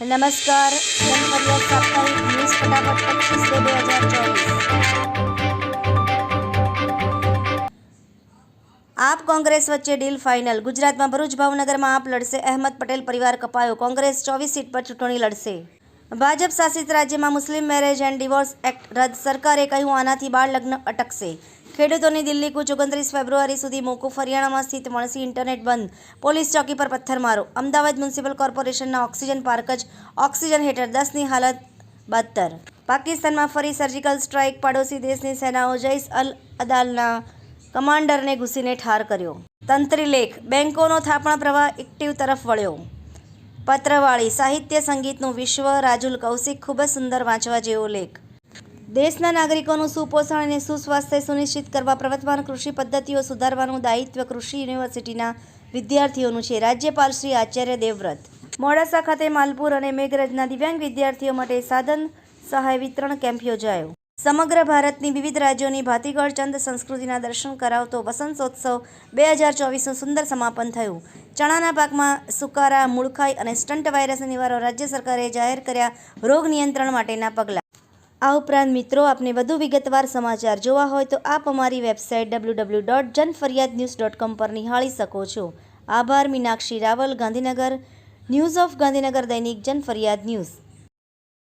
નમસ્કાર, જનફરિયાદ સાપ્તાહિક ન્યૂઝ ફટાફટ 25/2/2024। આપ કોંગ્રેસ વચ્ચે ડીલ ફાઇનલ। ગુજરાતમાં ભરૂચ ભાવનગરમાં આપ લડશે, અહેમદ પટેલ પરિવાર કપાયો। કોંગ્રેસ 24 સીટ પર ચૂંટણી લડશે। ભાજપ શાસિત રાજ્યમાં મુસ્લિમ મેરેજ એન્ડ ડિવોર્સ એક્ટ રદ, સરકારે કહ્યું આનાથી બાળ લગ્ન અટકશે। ખેડૂતોની દિલ્હી કૂચ 29 ફેબ્રુઆરી સુધી મોકૂફ। હરિયાણામાં સ્થિત મણસી ઇન્ટરનેટ બંધ, પોલીસ ચોકી પર પથ્થરમારો। અમદાવાદ મ્યુનિસિપલ કોર્પોરેશનના ઓક્સિજન પાર્ક જ ઓક્સિજન હેઠળ 10ની હાલત બદતર। પાકિસ્તાનમાં ફરી સર્જિકલ સ્ટ્રાઇક, પાડોશી દેશની સેનાઓ જૈશ અલ અદલના કમાન્ડરને ઘૂસીને ઠાર કર્યો। તંત્રી લેખ, બેંકોનો થાપણ પ્રવાહ એક્ટિવ તરફ વળ્યો। પત્રવાળી, સાહિત્ય સંગીતનું વિશ્વ, રાજુલ કૌશિક, ખૂબ જ સુંદર વાંચવા જેવો લેખ। દેશના નાગરિકોનું સુપોષણ અને સુસ્વાસ્થ્ય સુનિશ્ચિત કરવા પ્રવર્તમાન કૃષિ પદ્ધતિઓ સુધારવાનું દાયિત્વ કૃષિ યુનિવર્સિટીના વિદ્યાર્થીઓનું છે। રાજ્યપાલ શ્રી આચાર્ય દેવવ્રત। મોડાસા ખાતે માલપુર અને મેઘરજના દિવ્યાંગ વિદ્યાર્થીઓ માટે સાધન સહાય વિતરણ કેમ્પ યોજાયો। સમગ્ર ભારતની વિવિધ રાજ્યોની ભાતીગળ ચંદ સંસ્કૃતિના દર્શન કરાવતો વસંતોત્સવ 2024નું સુંદર સમાપન થયું। ચણાના પાકમાં સુકારા, મૂળખાઈ અને સ્ટન્ટ વાયરસને નિવારવા રાજ્ય સરકારે જાહેર કર્યા રોગ નિયંત્રણ માટેના પગલાં। આ ઉપરાંત મિત્રો, આપને વધુ વિગતવાર સમાચાર જોવા હોય તો આપ અમારી વેબસાઇટ www.janfaryadnews.com પર નિહાળી શકો છો। આભાર। મીનાક્ષી રાવલ, ગાંધીનગર, ન્યૂઝ ઓફ ગાંધીનગર, દૈનિક જનફરિયાદ ન્યૂઝ।